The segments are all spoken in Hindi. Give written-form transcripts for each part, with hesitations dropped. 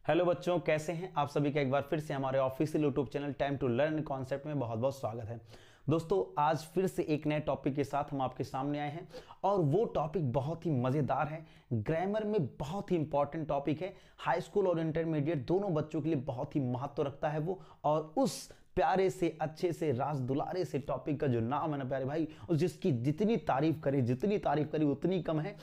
हेलो बच्चों, कैसे हैं आप सभी का एक बार फिर से हमारे official YouTube channel Time to Learn concept में बहुत बहुत स्वागत है। दोस्तों, आज फिर से एक नए टॉपिक के साथ हम आपके सामने आए हैं और वो टॉपिक बहुत ही मज़ेदार है। ग्रामर में बहुत ही इंपॉर्टेंट टॉपिक है। हाई स्कूल और इंटरमीडिएट दोनों बच्चों के लिए बहुत ही महत्व रखता है वो, और उस प्यारे से अच्छे से राज दुलारे से टॉपिक का जो नाम है ना प्यारे भाई, उस जिसकी जितनी तारीफ करें उतनी कम है,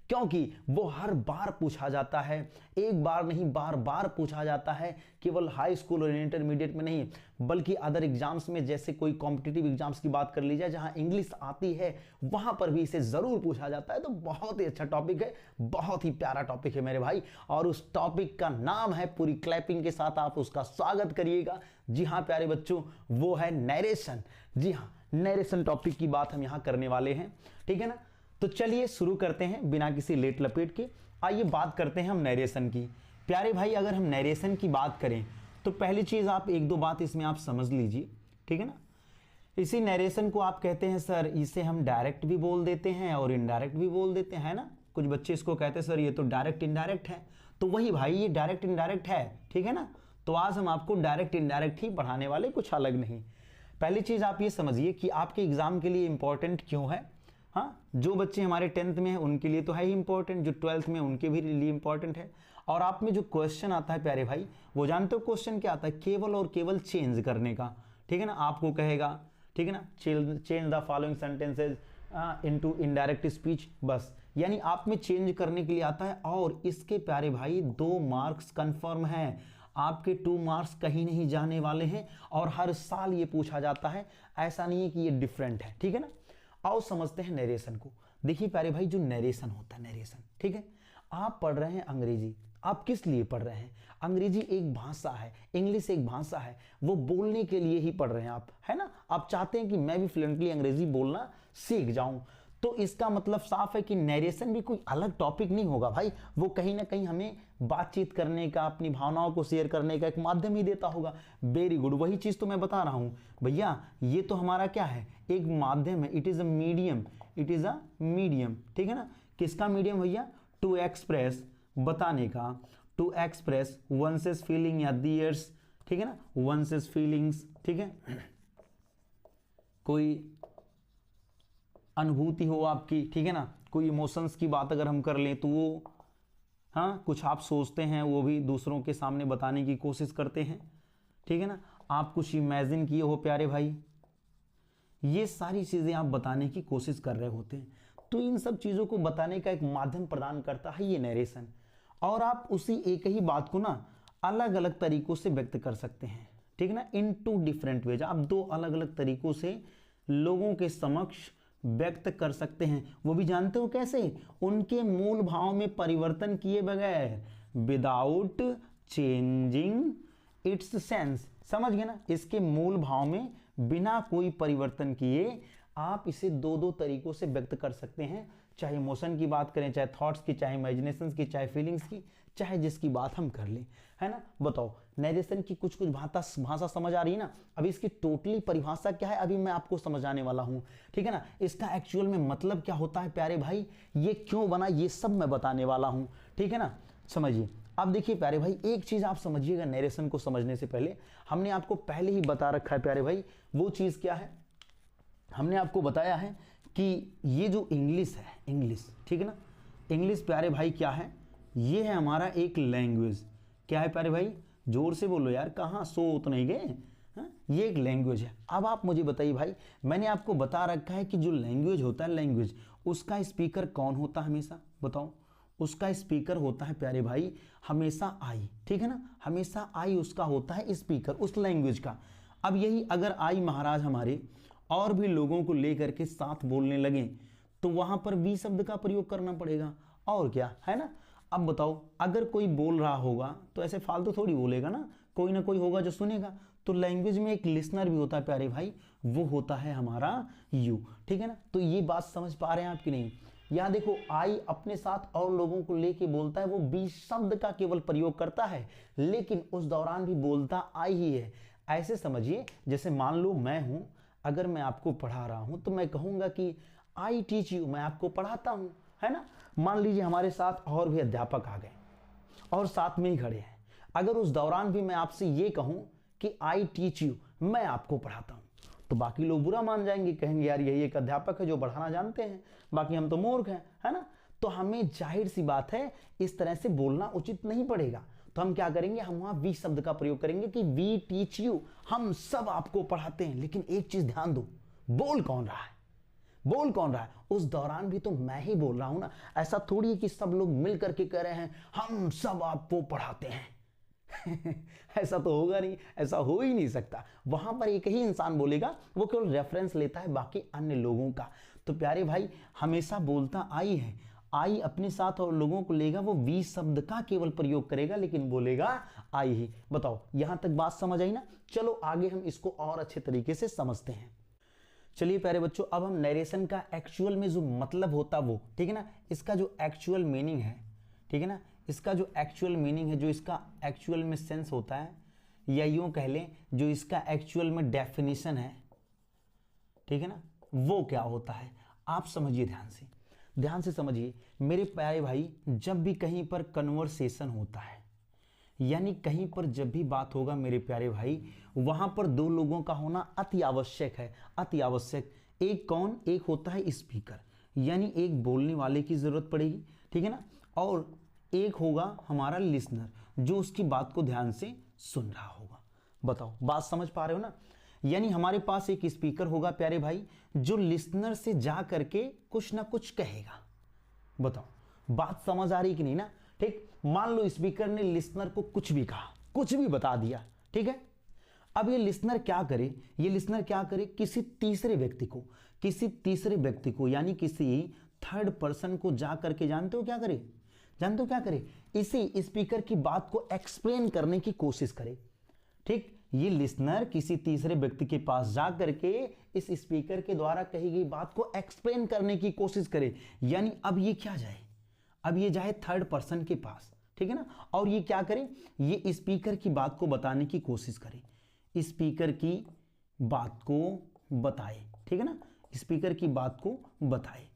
क्योंकि वो हर बार पूछा जाता है। एक बार नहीं, बार बार पूछा जाता है। केवल हाई स्कूल और इंटरमीडिएट में नहीं, बल्कि अदर एग्जाम्स में, जैसे कोई कॉम्पिटिटिव एग्जाम्स की बात कर ली जाए जहां इंग्लिश आती है, वहां पर भी इसे जरूर पूछा जाता है। तो बहुत ही अच्छा टॉपिक है, बहुत ही प्यारा टॉपिक है मेरे भाई, और उस टॉपिक का नाम है, पूरी क्लैपिंग के साथ आप उसका स्वागत करिएगा। जी हाँ प्यारे बच्चों, वो है नरेशन। जी हाँ, नरेशन टॉपिक की बात हम यहां करने वाले हैं, ठीक है ना। तो चलिए शुरू करते हैं बिना किसी लेट लपेट के। आइए बात करते हैं हम नरेशन की। प्यारे भाई, अगर हम नरेशन की बात करें तो पहली चीज़ आप एक दो बात इसमें आप समझ लीजिए, ठीक है ना। इसी नरेशन को आप कहते हैं सर, इसे हम डायरेक्ट भी बोल देते हैं और इनडायरेक्ट भी बोल देते हैं ना। कुछ बच्चे इसको कहते हैं सर ये तो डायरेक्ट इनडायरेक्ट है। तो वही भाई, ये डायरेक्ट इनडायरेक्ट है, ठीक है ना। तो आज हम आपको डायरेक्ट इनडायरेक्ट ही पढ़ाने वाले, कुछ अलग नहीं। पहली चीज़ आप ये समझिए कि आपके एग्जाम के लिए इंपॉर्टेंट क्यों है। हाँ, जो बच्चे हमारे 10th में हैं उनके लिए तो है ही इंपॉर्टेंट, जो 12th में उनके भी लिए इंपॉर्टेंट है। और आप में जो क्वेश्चन आता है प्यारे भाई, वो जानते हो क्वेश्चन क्या आता है? केवल और केवल चेंज करने का, ठीक है ना। आपको कहेगा, ठीक है ना, change the following sentences into indirect speech, बस। यानी आप में चेंज करने के लिए आता है, और इसके प्यारे भाई 2 मार्क्स कंफर्म हैं। आपके 2 मार्क्स कहीं नहीं जाने वाले हैं, और हर साल ये पूछा जाता है। ऐसा नहीं है कि ये डिफरेंट है, ठीक है ना। आओ समझते हैं नरेशन को। देखिए प्यारे भाई, जो नरेशन होता है, नरेशन, ठीक है, आप पढ़ रहे हैं अंग्रेजी। आप किस लिए पढ़ रहे हैं? अंग्रेजी एक भाषा है, इंग्लिश एक भाषा है, वो बोलने के लिए ही पढ़ रहे हैं आप, है ना। आप चाहते हैं कि मैं भी फ्लुएंटली अंग्रेजी बोलना सीख जाऊं। तो इसका मतलब साफ है कि नरेशन भी कोई अलग टॉपिक नहीं होगा भाई, वो कहीं ना कहीं हमें बातचीत करने का, अपनी भावनाओं को शेयर करने का एक माध्यम ही देता होगा। वेरी गुड, वही चीज़ तो मैं बता रहा हूँ भैया। ये तो हमारा क्या है? एक माध्यम है। It is a medium, it is a medium, ठीक है ना। किसका मीडियम भैया? टू एक्सप्रेस, बताने का, टू एक्सप्रेस वंसेस फीलिंग या दियर्स, ठीक है ना, वंसेस फीलिंग्स, ठीक है। कोई अनुभूति हो आपकी, ठीक है ना, कोई इमोशंस की बात अगर हम कर लें तो वो, हाँ, कुछ आप सोचते हैं वो भी दूसरों के सामने बताने की कोशिश करते हैं, ठीक है ना। आप कुछ इमेजिन किए हो प्यारे भाई, ये सारी चीज़ें आप बताने की कोशिश कर रहे होते हैं। तो इन सब चीज़ों को बताने का एक माध्यम प्रदान करता है ये नरेशन। और आप उसी एक ही बात को ना अलग अलग तरीकों से व्यक्त कर सकते हैं, ठीक है ना, इन 2 डिफरेंट वेज। आप 2 अलग अलग तरीकों से लोगों के समक्ष व्यक्त कर सकते हैं। वो भी जानते हो कैसे? उनके मूल भाव में परिवर्तन किए बगैर, विदाउट चेंजिंग इट्स सेंस। समझ गए ना? इसके मूल भाव में बिना कोई परिवर्तन किए आप इसे 2 तरीकों से व्यक्त कर सकते हैं। चाहे इमोशन की बात करें, चाहे थॉट्स की, चाहे इमेजिनेशंस की, चाहे फीलिंग्स की, चाहे जिसकी बात हम कर लें, है ना। बताओ, नरेशन की कुछ भाषा समझ आ रही है ना। अभी इसकी टोटली परिभाषा क्या है, अभी मैं आपको समझाने वाला हूं, ठीक है ना। इसका एक्चुअल में मतलब क्या होता है प्यारे भाई, ये क्यों बना, ये सब मैं बताने वाला हूं, ठीक है ना। समझिए। अब देखिए प्यारे भाई, एक चीज आप समझिएगा, नरेशन को समझने से पहले हमने आपको पहले ही बता रखा है प्यारे भाई। वो चीज क्या है? हमने आपको बताया है कि ये जो इंग्लिश है, इंग्लिश, ठीक है ना, इंग्लिश प्यारे भाई क्या है? ये है हमारा एक लैंग्वेज। क्या है प्यारे भाई? जोर से बोलो यार, कहाँ सो तो नहीं गए? ये एक लैंग्वेज है। अब आप मुझे बताइए भाई, मैंने आपको बता रखा है कि जो लैंग्वेज होता है, लैंग्वेज, उसका स्पीकर कौन होता है हमेशा? बताओ। उसका स्पीकर होता है प्यारे भाई हमेशा आई, ठीक है ना। हमेशा आई उसका होता है स्पीकर, उस लैंग्वेज का। अब यही अगर आई महाराज हमारे और भी लोगों को लेकर के साथ बोलने लगे, तो वहां पर वी शब्द का प्रयोग करना पड़ेगा, और क्या है ना। अब बताओ, अगर कोई बोल रहा होगा तो ऐसे फालतू थोड़ी बोलेगा ना कोई होगा जो सुनेगा। तो लैंग्वेज में एक लिसनर भी होता है प्यारे भाई, वो होता है हमारा यू, ठीक है ना। तो ये बात समझ पा रहे हैं आप कि नहीं? यहां देखो, आई अपने साथ और लोगों को लेके बोलता है, वो बी शब्द का केवल प्रयोग करता है, लेकिन उस दौरान भी बोलता आई ही है। ऐसे समझिए, जैसे मान लो मैं हूं, अगर मैं आपको पढ़ा रहा हूं तो मैं कहूंगा कि आई टीच यू, मैं आपको पढ़ाता हूं, है ना। मान लीजिए हमारे साथ और भी अध्यापक आ गए और साथ में ही खड़े हैं, अगर उस दौरान भी मैं आपसे ये कहूं कि आई टीच यू, मैं आपको पढ़ाता हूं, तो बाकी लोग बुरा मान जाएंगे, कहेंगे यार यही एक अध्यापक है जो पढ़ाना जानते हैं, बाकी हम तो मूर्ख हैं, है ना। तो हमें जाहिर सी बात है इस तरह से बोलना उचित नहीं पड़ेगा। तो हम क्या करेंगे, हम वहां वी शब्द का प्रयोग करेंगे कि वी टीच यू, हम सब आपको पढ़ाते हैं। लेकिन एक चीज ध्यान दो, बोल कौन रहा है, बोल कौन रहा है? उस दौरान भी तो मैं ही बोल रहा हूं ना। ऐसा थोड़ी है कि सब लोग मिल करके कह रहे हैं हम सब आपको पढ़ाते हैं। ऐसा तो होगा नहीं, ऐसा हो ही नहीं सकता। वहां पर एक ही इंसान बोलेगा, वो केवल रेफरेंस लेता है बाकी अन्य लोगों का। तो प्यारे भाई, हमेशा बोलता आई है, आई अपने साथ और लोगों को लेगा, वो वी शब्द का केवल प्रयोग करेगा, लेकिन बोलेगा आई ही। बताओ, यहां तक बात समझ आई ना? चलो आगे हम इसको और अच्छे तरीके से समझते हैं। चलिए प्यारे बच्चों, अब हम नरेशन का एक्चुअल में जो मतलब होता वो, ठीक है ना, इसका जो एक्चुअल मीनिंग है, ठीक है ना, इसका जो एक्चुअल मीनिंग है, जो इसका एक्चुअल में सेंस होता है, या यूं कह लें जो इसका एक्चुअल में डेफिनेशन है, ठीक है ना, वो क्या होता है आप समझिए ध्यान से समझिए मेरे प्यारे भाई। जब भी कहीं पर कन्वर्सेशन होता है, यानी कहीं पर जब भी बात होगा मेरे प्यारे भाई, वहां पर दो लोगों का होना अति आवश्यक है, अति आवश्यक। एक कौन? एक होता है स्पीकर, यानी एक बोलने वाले की जरूरत पड़ेगी, ठीक है ना, और एक होगा हमारा लिसनर, जो उसकी बात को ध्यान से सुन रहा होगा। बताओ, बात समझ पा रहे हो ना? यानी हमारे पास एक स्पीकर होगा प्यारे भाई, जो लिसनर से जा करके कुछ ना कुछ कहेगा। बताओ, बात समझ आ रही कि नहीं ना? ठीक, मान लो स्पीकर ने लिसनर को कुछ भी कहा, कुछ भी बता दिया, ठीक है। अब ये लिसनर क्या करे, ये लिसनर क्या करे, किसी तीसरे व्यक्ति को यानी किसी थर्ड पर्सन को जा करके जानते हो क्या करे? इसी स्पीकर की बात को एक्सप्लेन करने की कोशिश करे। ठीक, ये लिसनर किसी तीसरे व्यक्ति के पास जा करके इस स्पीकर के द्वारा कही गई बात को एक्सप्लेन करने की कोशिश करे। यानी अब ये क्या जाए, अब ये जाए थर्ड पर्सन के पास, ठीक है ना, और ये क्या करे, ये स्पीकर की बात को बताने की कोशिश करे, स्पीकर की बात को बताए, ठीक है ना, स्पीकर की बात को बताए।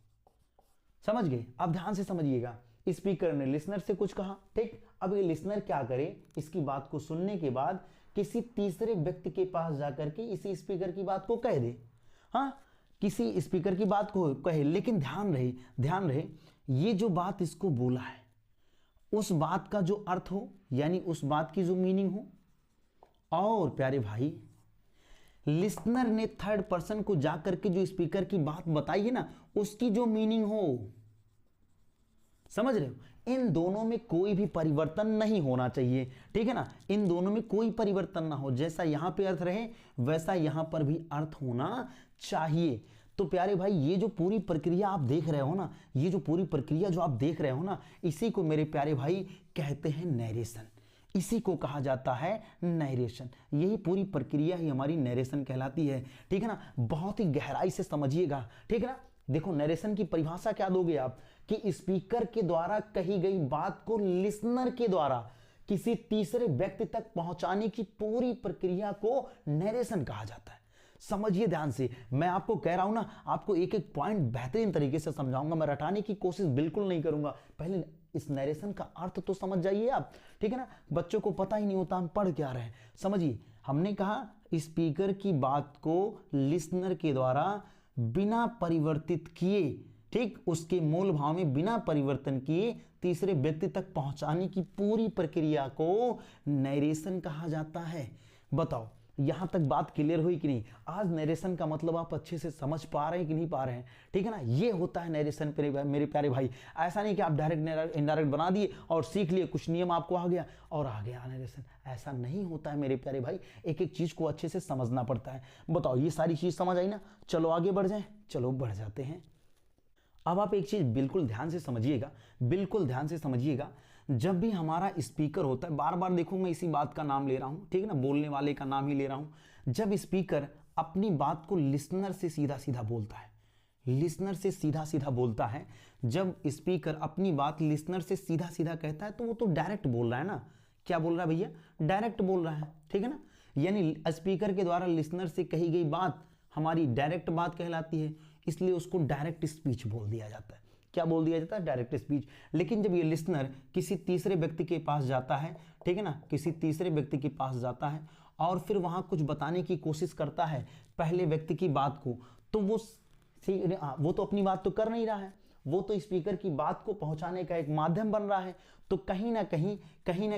समझ गए? अब ध्यान से समझिएगा, स्पीकर ने लिसनर से कुछ कहा, ठीक, अब ये लिसनर क्या करे, इसकी बात को सुनने के बाद किसी तीसरे व्यक्ति के पास जाकर के इसी स्पीकर की बात को कह दे। हाँ, किसी स्पीकर की बात को कहे, लेकिन ध्यान रहे ये जो बात इसको बोला है, उस बात का जो अर्थ हो, यानी उस बात की जो मीनिंग हो, और प्यारे भाई लिसनर ने थर्ड पर्सन को जाकर के जो स्पीकर की बात बताई है ना, उसकी जो मीनिंग हो। समझ रहे हो? इन दोनों में कोई भी परिवर्तन नहीं होना चाहिए, ठीक है ना, इन दोनों में कोई परिवर्तन ना हो, जैसा यहां पे अर्थ रहे वैसा यहां पर भी अर्थ होना चाहिए। तो प्यारे भाई, ये जो पूरी प्रक्रिया आप देख रहे हो ना, ये जो पूरी प्रक्रिया जो आप देख रहे हो ना, इसी को मेरे प्यारे भाई कहते हैं नरेशन, इसी को कहा जाता है नरेशन। यही पूरी प्रक्रिया ही हमारी नरेशन कहलाती है, ठीक है ना। बहुत ही गहराई से समझिएगा, ठीक है ना। देखो, नरेशन की परिभाषा क्या दोगे आप, कि स्पीकर के द्वारा कही गई बात को लिसनर के द्वारा किसी तीसरे व्यक्ति तक पहुंचाने की पूरी प्रक्रिया को नरेशन कहा जाता है। समझिए ध्यान से, मैं आपको कह रहा हूं ना, आपको एक एक पॉइंट बेहतरीन तरीके से समझाऊंगा, मैं रटाने की कोशिश बिल्कुल नहीं करूंगा। पहले इस नरेशन का अर्थ तो समझ जाइए आप, ठीक है ना। बच्चों को पता ही नहीं होता हम पढ़ क्या रहे हैं। समझिए, हमने कहा स्पीकर की बात को लिसनर के द्वारा बिना परिवर्तित किए, ठीक, उसके मूल भाव में बिना परिवर्तन किए तीसरे व्यक्ति तक पहुंचाने की पूरी प्रक्रिया को नरेशन कहा जाता है। बताओ, यहां तक बात क्लियर हुई कि नहीं? आज नरेशन का मतलब आप अच्छे से समझ पा रहे हैं कि नहीं पा रहे हैं? ठीक है ना, ये होता है नरेशन मेरे प्यारे भाई। ऐसा नहीं कि आप डायरेक्ट इनडायरेक्ट बना दिए और सीख लिए, कुछ नियम आपको आ गया और आ गया नरेशन। ऐसा नहीं होता है मेरे प्यारे भाई, एक एक चीज को अच्छे से समझना पड़ता है। बताओ, ये सारी चीज समझ आई ना? चलो आगे बढ़ जाए, चलो बढ़ जाते हैं। अब आप एक चीज बिल्कुल ध्यान से समझिएगा, बिल्कुल ध्यान से समझिएगा। जब भी हमारा स्पीकर होता है, बार बार देखो मैं इसी बात का नाम ले रहा हूं, ठीक है ना, बोलने वाले का नाम ही ले रहा हूं। जब स्पीकर अपनी बात को लिसनर से सीधा सीधा बोलता है, लिसनर से सीधा सीधा बोलता है, जब स्पीकर अपनी बात लिसनर से सीधा सीधा कहता है, तो वो तो डायरेक्ट बोल रहा है ना। क्या बोल रहा है भैया? डायरेक्ट बोल रहा है, ठीक है ना। यानी स्पीकर के द्वारा लिसनर से कही गई बात हमारी डायरेक्ट बात कहलाती है, इसलिए उसको डायरेक्ट स्पीच बोल दिया जाता है। क्या बोल दिया जाता है, डायरेक्ट स्पीच। लेकिन जब ये लिसनर किसी तीसरे व्यक्ति के पास जाता है, ठीक है ना, किसी तीसरे व्यक्ति के पास जाता है और फिर वहां कुछ बताने की कोशिश करता है पहले व्यक्ति की बात को, तो वो तो अपनी बात तो कर नहीं रहा है, वो तो स्पीकर की बात को पहुंचाने का एक माध्यम बन रहा है। तो कहीं ना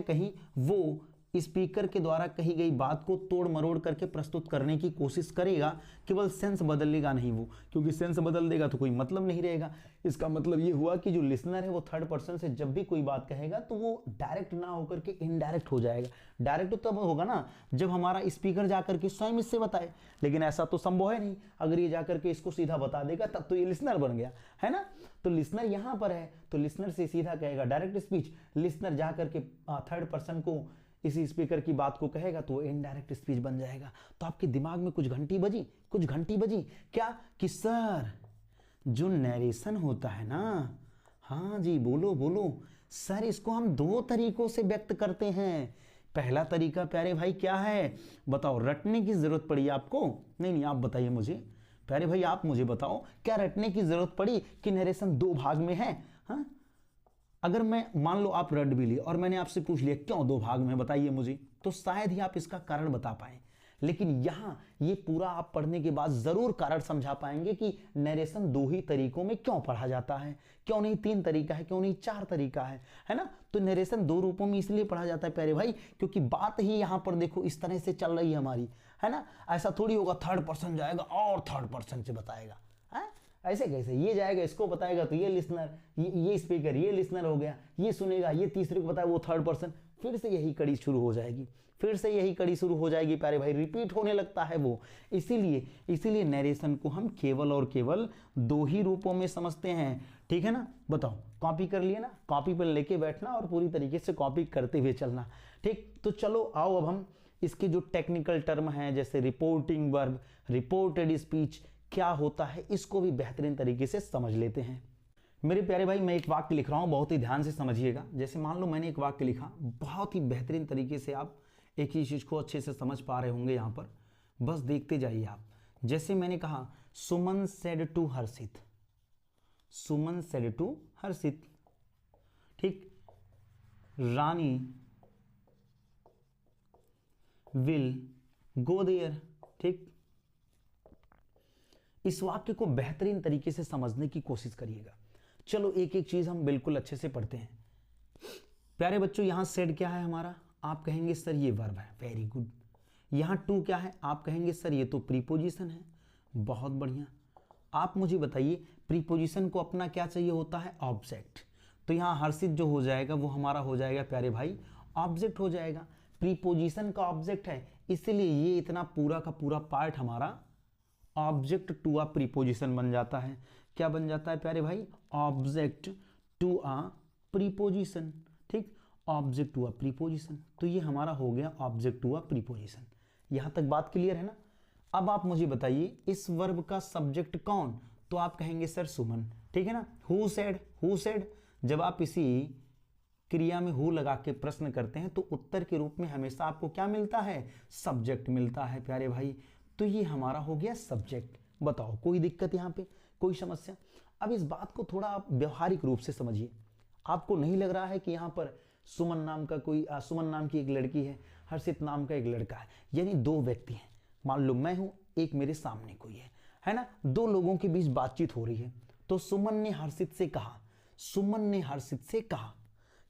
कहीं वो स्पीकर के द्वारा कही गई बात को तोड़ मरोड़ करके प्रस्तुत करने की कोशिश करेगा, केवल सेंस बदलेगा नहीं वो, क्योंकि सेंस बदल देगा तो कोई मतलब नहीं रहेगा। इसका मतलब ये हुआ कि जो लिसनर है वो थर्ड पर्सन से जब भी कोई बात कहेगा तो वो डायरेक्ट ना होकर के इनडायरेक्ट हो जाएगा। डायरेक्ट तो तब होगा ना जब हमारा स्पीकर जाकर के स्वयं इससे बताए, लेकिन ऐसा तो संभव है नहीं। अगर ये जाकर के इसको सीधा बता देगा तब तो ये लिसनर बन गया, है ना। तो लिसनर यहाँ पर है तो लिसनर से सीधा कहेगा डायरेक्ट स्पीच, लिसनर जाकर के थर्ड पर्सन को इसी स्पीकर की बात को कहेगा तो इनडायरेक्ट स्पीच बन जाएगा। तो आपके दिमाग में कुछ घंटी बजी क्या कि सर जो नरेशन होता है ना, हाँ जी बोलो सर, इसको हम दो तरीकों से व्यक्त करते हैं। पहला तरीका प्यारे भाई क्या है बताओ, रटने की जरूरत पड़ी आपको? नहीं आप बताइए मुझे, प्यारे भाई आप मुझे बताओ, क्या रटने की जरूरत पड़ी कि नरेशन दो भाग में है? हाँ, अगर मैं मान लो आप रट भी लिए और मैंने आपसे पूछ लिया क्यों दो भाग में बताइए मुझे, तो शायद ही आप इसका कारण बता पाए। लेकिन यहां ये पूरा आप पढ़ने के बाद जरूर कारण समझा पाएंगे कि नरेशन दो ही तरीकों में क्यों पढ़ा जाता है, क्यों नहीं तीन तरीका है, क्यों नहीं चार तरीका है ना। तो नरेशन दो रूपों में इसलिए पढ़ा जाता है प्यारे भाई क्योंकि बात ही यहां पर देखो इस तरह से चल रही है हमारी, है ना। ऐसा थोड़ी होगा थर्ड पर्सन जाएगा और थर्ड पर्सन से बताएगा, है ऐसे कैसे, ये जाएगा इसको बताएगा तो ये लिसनर, ये स्पीकर, ये लिसनर हो गया, ये सुनेगा, ये तीसरे को बताया वो थर्ड पर्सन, फिर से यही कड़ी शुरू हो जाएगी प्यारे भाई, रिपीट होने लगता है वो। इसीलिए नरेशन को हम केवल और केवल दो ही रूपों में समझते हैं, ठीक है ना। बताओ, कॉपी कर लिए ना, कॉपी पर लेके बैठना और पूरी तरीके से कॉपी करते हुए चलना, ठीक। तो चलो आओ अब हम इसके जो टेक्निकल टर्म हैं जैसे रिपोर्टिंग वर्ब, रिपोर्टेड स्पीच क्या होता है, इसको भी बेहतरीन तरीके से समझ लेते हैं। मेरे प्यारे भाई मैं एक वाक्य लिख रहा हूं, बहुत ही ध्यान से समझिएगा। जैसे मान लो मैंने एक वाक्य लिखा, बहुत ही बेहतरीन तरीके से आप एक ही चीज को अच्छे से समझ पा रहे होंगे यहाँ पर, बस देखते जाइए आप। जैसे मैंने कहा Suman said to Harshit, Suman said to Harshit, ठीक। रानी विल गो देयर, ठीक। इस वाक्य को बेहतरीन तरीके से समझने की कोशिश करिएगा। चलो एक एक चीज हम बिल्कुल अच्छे से पढ़ते हैं। प्यारे बच्चों यहां सेड क्या है हमारा, आप कहेंगे सर ये वर्ब है, वेरी गुड। यहां टू क्या है, आप कहेंगे सर ये तो प्रीपोजिशन है, बहुत बढ़िया। आप मुझे बताइए प्रीपोजिशन को अपना क्या चाहिए होता है, ऑब्जेक्ट। तो यहां हर्षित जो हो जाएगा वो हमारा हो जाएगा प्यारे भाई ऑब्जेक्ट हो जाएगा, प्रीपोजिशन का ऑब्जेक्ट है, इसलिए ये इतना पूरा का पूरा पार्ट हमारा ऑब्जेक्ट टू अ प्रीपोजिशन बन जाता है। क्या बन जाता है प्यारे भाई, ऑब्जेक्ट टू अ प्रीपोजिशन, ठीक, ऑब्जेक्ट टू अ प्रीपोजिशन। तो ये हमारा हो गया ऑब्जेक्ट टू अ प्रीपोजिशन। यहां तक बात क्लियर है ना। अब आप मुझे बताइए इस वर्ब का सब्जेक्ट कौन, तो आप कहेंगे सर सुमन, ठीक है ना। हु सेड, हु सेड, जब आप इसी क्रिया में हु लगा के प्रश्न करते हैं तो उत्तर के रूप में हमेशा आपको क्या मिलता है, सब्जेक्ट मिलता है प्यारे भाई। तो ये हमारा हो गया सब्जेक्ट। बताओ कोई दिक्कत यहाँ पे, कोई समस्या? अब इस बात को थोड़ा आप व्यवहारिक रूप से समझिए। आपको नहीं लग रहा है कि यहाँ पर सुमन नाम का कोई सुमन नाम की एक लड़की है, हर्षित नाम का एक लड़का है, यानी दो व्यक्ति हैं। मान लो मैं हूं, एक मेरे सामने कोई है ना, दो लोगों के बीच बातचीत हो रही है। तो सुमन ने हर्षित से कहा, सुमन ने हर्षित से कहा,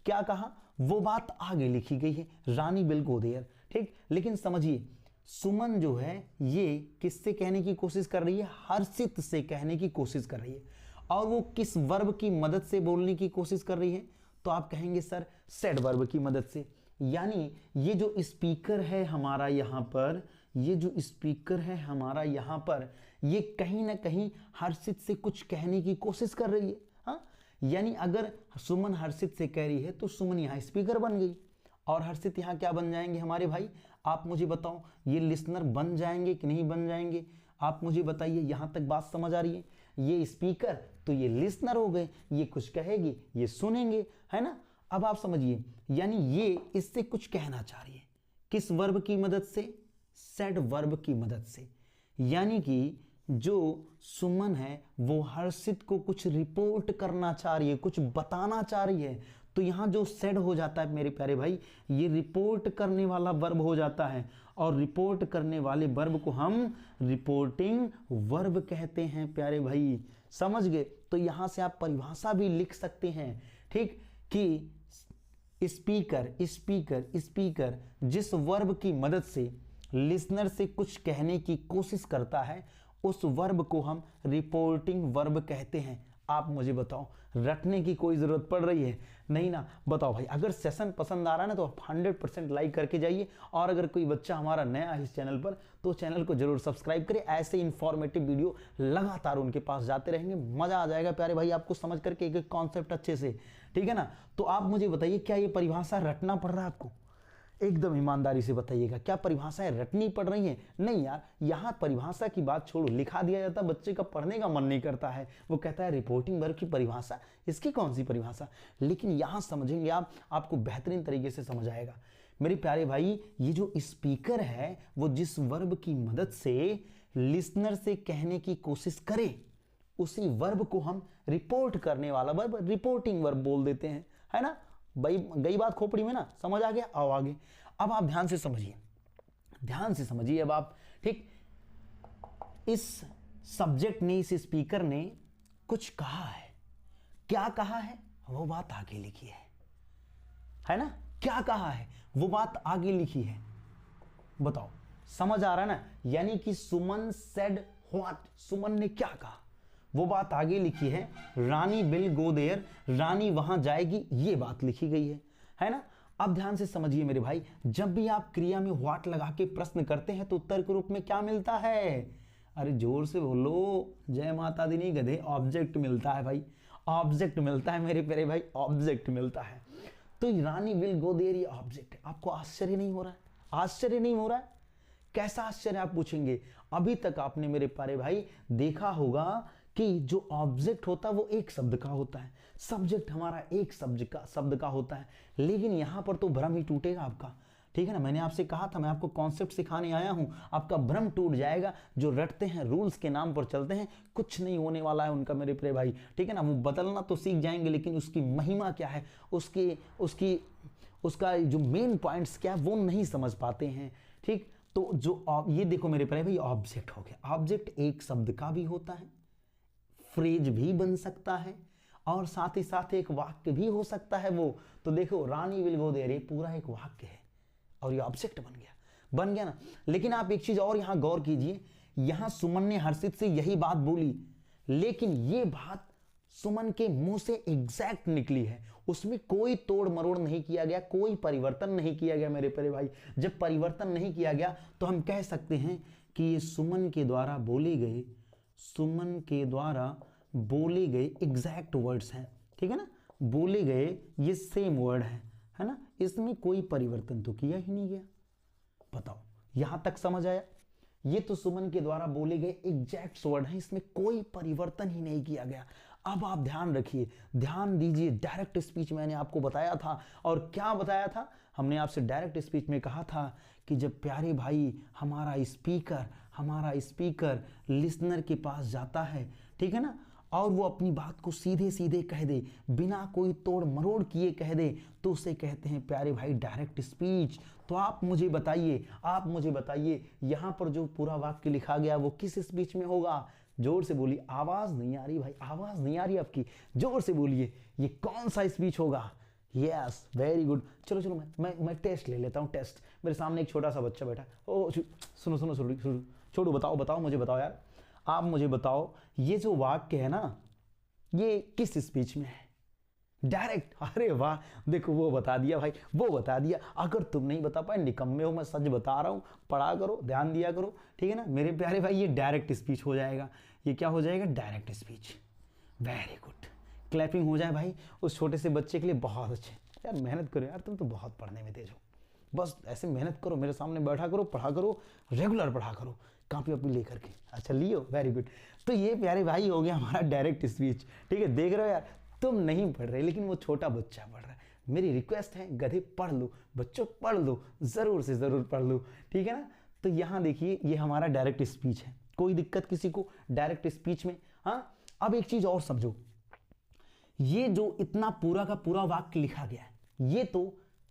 क्या कहा, वो बात आगे लिखी गई है, रानी विल गो देयर, ठीक। लेकिन समझिए सुमन जो है ये किससे कहने की कोशिश कर रही है, हर्षित से कहने की कोशिश कर रही है, और वो किस वर्ब की मदद से बोलने की कोशिश कर रही है, तो आप कहेंगे सर सेड वर्ब की मदद से। यानी ये जो स्पीकर है हमारा यहाँ पर, ये जो स्पीकर है हमारा यहाँ पर, ये कहीं ना कहीं हर्षित से कुछ कहने की कोशिश कर रही है। हाँ, यानी अगर सुमन हर्षित से कह रही है तो सुमन यहाँ स्पीकर बन गई और हर्षित यहाँ क्या बन जाएंगे हमारे भाई, आप मुझे बताओ ये लिसनर बन जाएंगे कि नहीं बन जाएंगे? आप मुझे बताइए, यहाँ तक बात समझ आ रही है? ये स्पीकर तो ये लिसनर हो गए, ये कुछ कहेगी ये सुनेंगे, है ना। अब आप समझिए, यानी ये इससे कुछ कहना चाह रही है, किस वर्ब की मदद से, सेड वर्ब की मदद से। यानी कि जो सुमन है वो हर्षित को कुछ रिपोर्ट करना चाह रही है, कुछ बताना चाह रही है, तो यहां जो सेड हो जाता है मेरे प्यारे भाई, ये रिपोर्ट करने वाला वर्ब हो जाता है, और रिपोर्ट करने वाले वर्ब को हम रिपोर्टिंग वर्ब कहते हैं प्यारे भाई, समझ गए। तो यहां से आप परिभाषा भी लिख सकते हैं, ठीक, कि स्पीकर जिस वर्ब की मदद से लिसनर से कुछ कहने की कोशिश करता है, उस वर्ब को हम रिपोर्टिंग वर्ब कहते हैं। आप मुझे बताओ, रटने की कोई जरूरत पड़ रही है? नहीं ना। बताओ भाई, अगर सेशन पसंद आ रहा है ना तो आप 100% लाइक करके जाइए, और अगर कोई बच्चा हमारा नया है इस चैनल पर तो चैनल को जरूर सब्सक्राइब करें। ऐसे इंफॉर्मेटिव वीडियो लगातार उनके पास जाते रहेंगे, मजा आ जाएगा प्यारे भाई आपको समझ करके एक एक कॉन्सेप्ट अच्छे से, ठीक है ना। तो आप मुझे बताइए, क्या ये परिभाषा रटना पड़ रहा है आपको? एकदम ईमानदारी से बताइएगा, क्या परिभाषाएं रटनी पड़ रही हैं? नहीं यार, यहाँ परिभाषा की बात छोड़ो, लिखा दिया जाता, बच्चे का पढ़ने का मन नहीं करता है, वो कहता है रिपोर्टिंग वर्ब की परिभाषा, इसकी कौन सी परिभाषा? लेकिन यहाँ समझेंगे आप, आपको बेहतरीन तरीके से समझ आएगा मेरे प्यारे भाई। ये जो स्पीकर है वो जिस वर्ब की मदद से लिसनर से कहने की कोशिश करे, उसी वर्ब को हम रिपोर्ट करने वाला वर्ब, रिपोर्टिंग वर्ब बोल देते हैं, है ना भाई। गई बात खोपड़ी में ना, समझ आ गया? आओ आगे। अब आप ध्यान से समझिए, ध्यान से समझिए अब आप, ठीक। इस सब्जेक्ट ने, इस स्पीकर ने कुछ कहा है, क्या कहा है वो बात आगे लिखी है ना? क्या कहा है वो बात आगे लिखी है, बताओ, समझ आ रहा है ना? यानी कि सुमन सेड व्हाट, सुमन ने क्या कहा, वो बात आगे लिखी है। रानी विल गो देयर, रानी वहां जाएगी, ये बात लिखी गई है ना। अब ध्यान से समझिए मेरे भाई, जब भी आप क्रिया में व्हाट लगा के प्रश्न करते हैं तो उत्तर के रूप में क्या मिलता है? अरे जोर से बोलो, जय माता दी नहीं गधे, ऑब्जेक्ट मिलता है भाई, ऑब्जेक्ट मिलता है मेरे प्यारे भाई, ऑब्जेक्ट मिलता है। तो रानी विल गो देयर ये ऑब्जेक्ट है। आपको आश्चर्य नहीं हो रहा है? आश्चर्य नहीं हो रहा है? कैसा आश्चर्य आप पूछेंगे? अभी तक आपने मेरे प्यारे भाई देखा होगा कि जो ऑब्जेक्ट होता है वो एक शब्द का होता है, सब्जेक्ट हमारा एक शब्द का होता है, लेकिन यहां पर तो भ्रम ही टूटेगा आपका, ठीक है ना। मैंने आपसे कहा था, मैं आपको कॉन्सेप्ट सिखाने आया हूं, आपका भ्रम टूट जाएगा। जो रटते हैं, रूल्स के नाम पर चलते हैं, कुछ नहीं होने वाला है उनका मेरे प्रिय भाई, ठीक है ना। वो बदलना तो सीख जाएंगे, लेकिन उसकी महिमा क्या है, उसका जो मेन पॉइंट्स क्या है वो नहीं समझ पाते हैं, ठीक। तो जो ये देखो मेरे प्यारे भाई, ऑब्जेक्ट हो गया। ऑब्जेक्ट एक शब्द का भी होता है, फ्रेज भी बन सकता है, और साथ ही साथ एक वाक्य भी हो सकता है वो। तो देखो, रानी विल गो देयर पूरा एक वाक्य है और ये ऑब्जेक्ट बन गया ना। लेकिन आप एक चीज और यहां गौर कीजिए, यहां सुमन ने हर्षित से यही बात बोली, लेकिन ये बात सुमन के मुंह से एग्जैक्ट निकली है, उसमें कोई तोड़ मरोड़ नहीं किया गया, कोई परिवर्तन नहीं किया गया मेरे प्यारे भाई। जब परिवर्तन नहीं किया गया तो हम कह सकते हैं कि ये सुमन के द्वारा बोले गए एग्जैक्ट वर्ड्स हैं, ठीक है ना। बोले गए ये सेम वर्ड है ना, इसमें कोई परिवर्तन तो किया ही नहीं गया। बताओ, यहां तक समझ आया? ये तो सुमन के द्वारा बोले गए एग्जैक्ट वर्ड हैं, इसमें कोई परिवर्तन ही नहीं किया गया। अब आप ध्यान रखिए, ध्यान दीजिए, डायरेक्ट स्पीच मैंने आपको बताया था, और क्या बताया था? हमने आपसे डायरेक्ट स्पीच में कहा था कि जब प्यारे भाई हमारा स्पीकर लिसनर के पास जाता है, ठीक है ना, और वो अपनी बात को सीधे सीधे कह दे, बिना कोई तोड़ मरोड़ किए कह दे, तो उसे कहते हैं प्यारे भाई डायरेक्ट स्पीच। तो आप मुझे बताइए यहाँ पर जो पूरा वाक्य लिखा गया वो किस स्पीच में होगा? जोर से बोलिए, आवाज नहीं आ रही भाई, आवाज नहीं आ रही आपकी, जोर से बोलिए, ये कौन सा स्पीच होगा? Yes, very good. चलो मैं टेस्ट ले लेता हूँ, टेस्ट। मेरे सामने एक छोटा सा बच्चा बैठा, ओ सुनो, छोड़ो, बताओ मुझे बताओ यार, आप मुझे बताओ, ये जो वाक्य है ना, ये किस स्पीच में है? डायरेक्ट। अरे वाह, देखो वो बता दिया। अगर तुम नहीं बता पाए, निकम्मे हो, मैं सच बता रहा हूं, पढ़ा करो, ध्यान दिया करो, ठीक है ना मेरे प्यारे भाई। ये डायरेक्ट स्पीच हो जाएगा। ये क्या हो जाएगा? Direct speech. Very good, clapping हो जाए भाई उस छोटे से बच्चे के लिए, बहुत अच्छे। यार मेहनत करो यार, तुम तो बहुत पढ़ने में तेज हो, बस ऐसे मेहनत करो, मेरे सामने बैठा करो, पढ़ा करो, रेगुलर पढ़ा करो, कॉपी वॉपी लेकर के। अच्छा लियो, वेरी गुड। तो ये प्यारे भाई हो गया हमारा डायरेक्ट स्पीच, ठीक है। देख रहे हो यार, तुम नहीं पढ़ रहे, लेकिन वो छोटा बच्चा पढ़ रहा है। मेरी रिक्वेस्ट है, गधे पढ़ लो, बच्चों पढ़ लो, जरूर से जरूर पढ़ लो, ठीक है ना। तो यहाँ देखिए, ये हमारा डायरेक्ट स्पीच है, कोई दिक्कत किसी को डायरेक्ट स्पीच में? हाँ, अब एक चीज और समझो, ये जो इतना पूरा का पूरा वाक्य लिखा गया है ये तो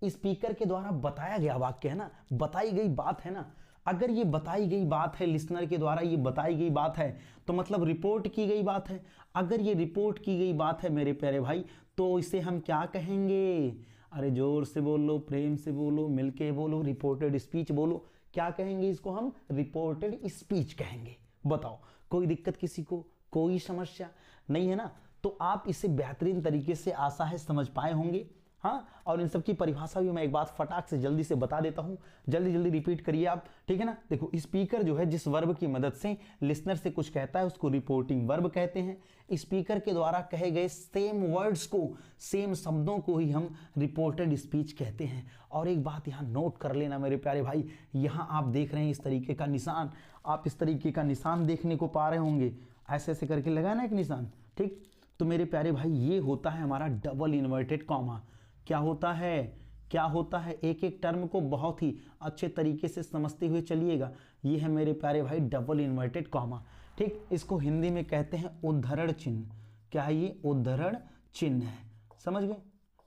स्पीकर के द्वारा बताया गया वाक्य है ना, बताई गई बात है ना। अगर ये बताई गई बात है, लिसनर के द्वारा ये बताई गई बात है, तो मतलब रिपोर्ट की गई बात है। अगर ये रिपोर्ट की गई बात है मेरे प्यारे भाई, तो इसे हम क्या कहेंगे? अरे जोर से बोलो, प्रेम से बोलो, मिलके बोलो, रिपोर्टेड स्पीच बोलो। क्या कहेंगे इसको? हम रिपोर्टेड स्पीच कहेंगे। बताओ, कोई दिक्कत किसी को? कोई समस्या नहीं है ना? तो आप इसे बेहतरीन तरीके से आशा है समझ पाए होंगे। हाँ, और इन सब की परिभाषा भी मैं एक बात फटाक से जल्दी से बता देता हूँ, जल्दी जल्दी रिपीट करिए आप, ठीक है ना। देखो, स्पीकर जो है जिस वर्ब की मदद से लिसनर से कुछ कहता है उसको रिपोर्टिंग वर्ब कहते हैं। स्पीकर के द्वारा कहे गए सेम वर्ड्स को, सेम शब्दों को ही हम रिपोर्टेड स्पीच कहते हैं। और एक बात यहाँ नोट कर लेना मेरे प्यारे भाई, यहाँ आप देख रहे हैं इस तरीके का निशान, आप इस तरीके का निशान देखने को पा रहे होंगे, ऐसे ऐसे करके लगा ना एक निशान, ठीक। तो मेरे प्यारे भाई ये होता है हमारा डबल इन्वर्टेड कॉमा। क्या होता है? क्या होता है? एक एक टर्म को बहुत ही अच्छे तरीके से समझते हुए चलिएगा। ये है मेरे प्यारे भाई डबल इन्वर्टेड कॉमा, ठीक। इसको हिंदी में कहते हैं उद्धरण चिन्ह। क्या है ये? उद्धरण चिन्ह है, समझ गए?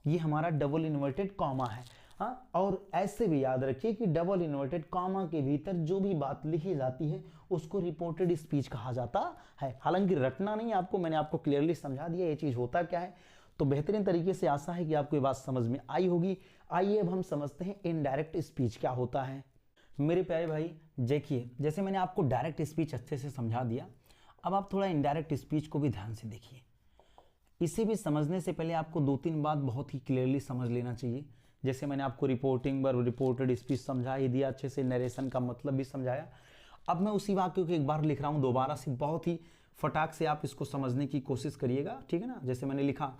ये हमारा डबल इन्वर्टेड कॉमा है। हाँ, और ऐसे भी याद रखिए कि डबल इन्वर्टेड कॉमा के भीतर जो भी बात लिखी जाती है उसको रिपोर्टेड स्पीच कहा जाता है। हालांकि रटना नहीं, आपको मैंने आपको क्लियरली समझा दिया ये चीज होता क्या है। तो बेहतरीन तरीके से आशा है कि आपको ये बात समझ में आई होगी। आइए अब हम समझते हैं इनडायरेक्ट स्पीच क्या होता है। मेरे प्यारे भाई देखिए, जैसे मैंने आपको डायरेक्ट स्पीच अच्छे से समझा दिया, अब आप थोड़ा इनडायरेक्ट स्पीच को भी ध्यान से देखिए। इसे भी समझने से पहले आपको 2-3 बात बहुत ही क्लियरली समझ लेना चाहिए। जैसे मैंने आपको रिपोर्टिंग वर्ब, रिपोर्टेड स्पीच समझा ही दिया, अच्छे से नरेशन का मतलब भी समझाया। अब मैं उसी वाक्य को एक बार लिख रहा हूँ दोबारा से, बहुत ही फटाक से आप इसको समझने की कोशिश करिएगा, ठीक है ना। जैसे मैंने लिखा,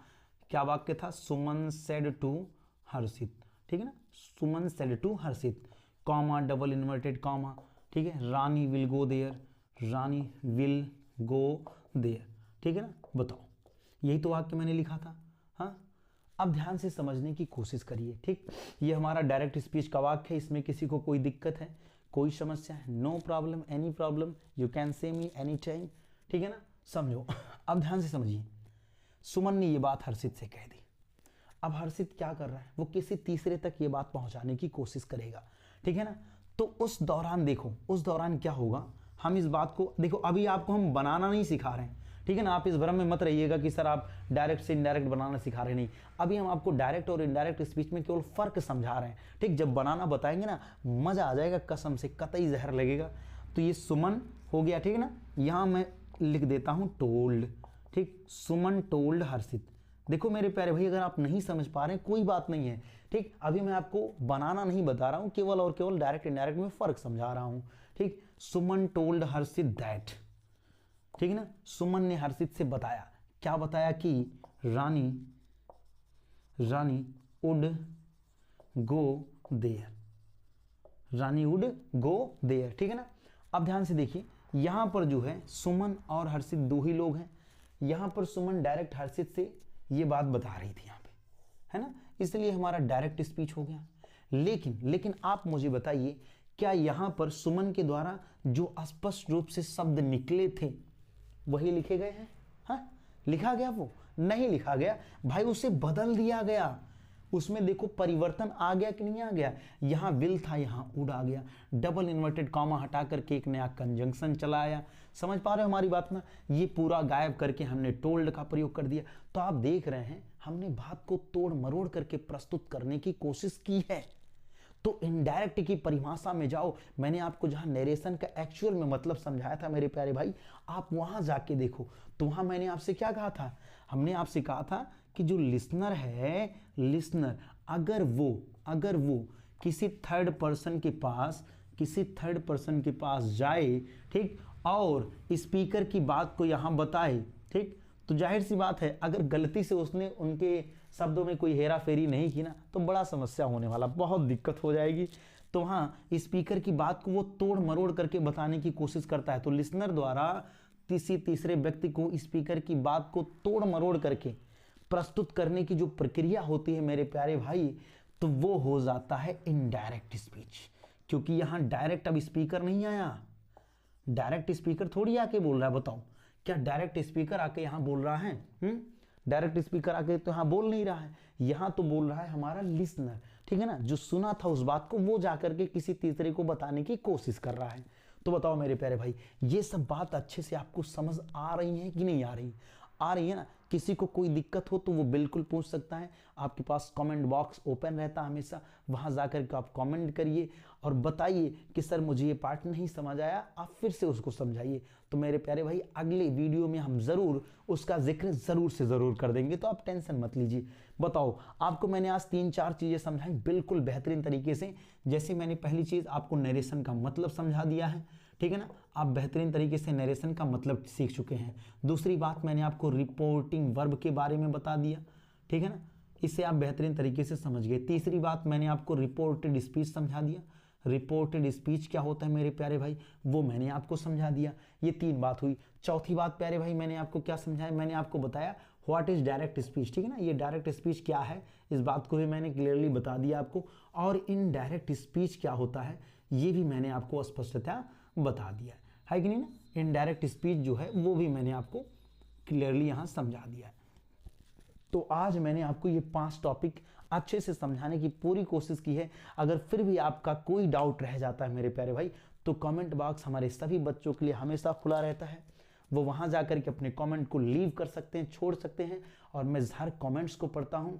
क्या वाक्य था? सुमन सेड टू हर्षित, ठीक है ना। Suman said to Harshit, comma, double inverted comma, ठीक है। Rani will go there, Rani will go there, ठीक है ना। बताओ, यही तो वाक्य मैंने लिखा था। हाँ, अब ध्यान से समझने की कोशिश करिए, ठीक। ये हमारा डायरेक्ट स्पीच का वाक्य है। इसमें किसी को कोई दिक्कत है, कोई समस्या है? No problem, any problem, you can say me any time, ठीक है ना। समझो, अब ध्यान से समझिए। सुमन ने ये बात हर्षित से कह दी। अब हर्षित क्या कर रहा है? वो किसी तीसरे तक ये बात पहुंचाने की कोशिश करेगा, ठीक है ना। तो उस दौरान देखो, उस दौरान क्या होगा, हम इस बात को देखो, अभी आपको हम बनाना नहीं सिखा रहे हैं, ठीक है ना। आप इस भ्रम में मत रहिएगा कि सर आप डायरेक्ट से इनडायरेक्ट बनाना सिखा रहे, नहीं। अभी हम आपको डायरेक्ट और इनडायरेक्ट स्पीच में केवल फर्क समझा रहे हैं, ठीक। जब बनाना बताएंगे ना, मजा आ जाएगा, कसम से, कतई जहर लगेगा। तो ये सुमन हो गया, ठीक है ना। यहाँ मैं लिख देता हूँ टोल्ड, ठीक। सुमन टोल्ड हर्षित। देखो मेरे प्यारे भाई, अगर आप नहीं समझ पा रहे हैं कोई बात नहीं है, ठीक। अभी मैं आपको बनाना नहीं बता रहा हूँ, केवल और केवल डायरेक्ट इनडायरेक्ट में फर्क समझा रहा हूँ, ठीक। सुमन टोल्ड हर्षित दैट, ठीक है ना। सुमन ने हर्षित से बताया, क्या बताया? कि Rani would go there, Rani would go there, ठीक है ना। अब ध्यान से देखिए, यहां पर जो है सुमन और हर्षित दो ही लोग हैं। यहां पर सुमन डायरेक्ट हर्षित से ये बात बता रही थी यहाँ पे, है ना, इसलिए हमारा डायरेक्ट स्पीच हो गया। लेकिन आप मुझे बताइए, क्या यहां पर सुमन के द्वारा जो स्पष्ट रूप से शब्द निकले थे वही लिखे गए हैं? हाँ, लिखा गया? वो नहीं लिखा गया भाई, उसे बदल दिया गया। उसमें देखो परिवर्तन आ गया कि नहीं आ गया। यहां विल था, यहां वुड आ गया। डबल इन्वर्टेड कॉमा हटा करके एक नया कंजंक्शन चला आया। समझ पा रहे हो हमारी बात ना? ये पूरा गायब करके हमने टोल्ड का प्रयोग कर दिया। तो आप देख रहे हैं, हमने बात को तोड़ मरोड़ करके प्रस्तुत करने की कोशिश की है। तो इनडायरेक्ट की परिभाषा में जाओ। मैंने आपको जहां नरेशन का एक्चुअल में मतलब समझाया था मेरे प्यारे भाई, आप वहां जाके देखो। तो वहां मैंने आपसे क्या कहा था? हमने आपसे कहा था कि जो लिसनर है, लिसनर अगर वो किसी थर्ड पर्सन के पास जाए, ठीक, और स्पीकर की बात को यहां बताए, ठीक, तो जाहिर सी बात है, अगर गलती से उसने उनके शब्दों में कोई हेरा फेरी नहीं की ना, तो बड़ा समस्या होने वाला, बहुत दिक्कत हो जाएगी। तो वहाँ स्पीकर की बात को वो तोड़ मरोड़ करके बताने की कोशिश करता है। तो लिसनर द्वारा किसी तीसरे व्यक्ति को स्पीकर की बात को तोड़ मरोड़ करके प्रस्तुत करने की जो प्रक्रिया होती है मेरे प्यारे भाई, तो वो हो जाता है इनडायरेक्ट स्पीच। क्योंकि यहाँ डायरेक्ट अब स्पीकर नहीं आया, डायरेक्ट स्पीकर थोड़ी आके बोल रहा है, बताओ क्या डायरेक्ट स्पीकर आके यहाँ बोल रहा है? डायरेक्ट स्पीकर आके तो यहाँ बोल नहीं रहा है, यहाँ तो बोल रहा है हमारा लिसनर, ठीक है ना, जो सुना था उस बात को वो जाकर के किसी तीसरे को बताने की कोशिश कर रहा है। तो बताओ मेरे प्यारे भाई, ये सब बात अच्छे से आपको समझ आ रही है कि नहीं आ रही? आ रही है ना? किसी को कोई दिक्कत हो तो वो बिल्कुल पूछ सकता है, आपके पास कमेंट बॉक्स ओपन रहता है हमेशा, वहां जाकर के आप कमेंट करिए और बताइए कि सर मुझे ये पार्ट नहीं समझ आया, आप फिर से उसको समझाइए। तो मेरे प्यारे भाई अगले वीडियो में हम जरूर उसका जिक्र जरूर से जरूर कर देंगे, तो आप टेंशन मत लीजिए। बताओ, आपको मैंने आज 3-4 चीजें समझाई बिल्कुल बेहतरीन तरीके से। जैसे मैंने पहली चीज आपको नरेशन का मतलब समझा दिया है, ठीक है ना, आप बेहतरीन तरीके से नरेशन का मतलब सीख चुके हैं। दूसरी बात मैंने आपको रिपोर्टिंग वर्ब के बारे में बता दिया, ठीक है ना, इससे आप बेहतरीन तरीके से समझ गए। तीसरी बात मैंने आपको रिपोर्टेड स्पीच समझा दिया, रिपोर्टेड स्पीच क्या होता है मेरे प्यारे भाई वो मैंने आपको समझा दिया। ये 3 बात हुई। चौथी बात प्यारे भाई मैंने आपको क्या समझाया, मैंने आपको बताया व्हाट इज डायरेक्ट स्पीच, ठीक है ना, ये डायरेक्ट स्पीच क्या है इस बात को भी मैंने क्लियरली बता दिया आपको। और इनडायरेक्ट स्पीच क्या होता है ये भी मैंने आपको स्पष्टता बता दिया है कि नहीं ना। इनडायरेक्ट स्पीच जो है वो भी मैंने आपको क्लियरली यहाँ समझा दिया है। तो आज मैंने आपको ये 5 टॉपिक अच्छे से समझाने की पूरी कोशिश की है। अगर फिर भी आपका कोई डाउट रह जाता है मेरे प्यारे भाई, तो कमेंट बॉक्स हमारे सभी बच्चों के लिए हमेशा खुला रहता है, वो वहां जाकर के अपने कमेंट को लीव कर सकते हैं, छोड़ सकते हैं, और मैं हर कमेंट्स को पढ़ता हूं,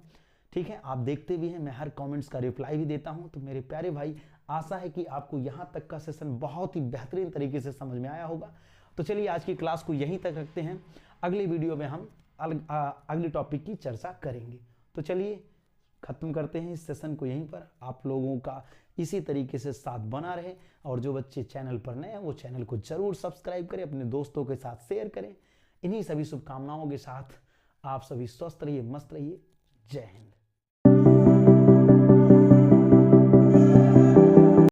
ठीक है, आप देखते भी हैं, मैं हर कमेंट्स का रिप्लाई भी देता हूं। तो मेरे प्यारे भाई आशा है कि आपको यहां तक का सेशन बहुत ही बेहतरीन तरीके से समझ में आया होगा। तो चलिए आज की क्लास को यहीं तक रखते हैं, अगली वीडियो में हम अगले टॉपिक की चर्चा करेंगे। तो चलिए खत्म करते हैं इस सेशन को यहीं पर। आप लोगों का इसी तरीके से साथ बना रहे, और जो बच्चे चैनल पर नए हैं वो चैनल को जरूर सब्सक्राइब करें, अपने दोस्तों के साथ शेयर करें। इन्हीं सभी शुभकामनाओं के साथ आप सभी स्वस्थ रहिए, मस्त रहिए। जय हिंद।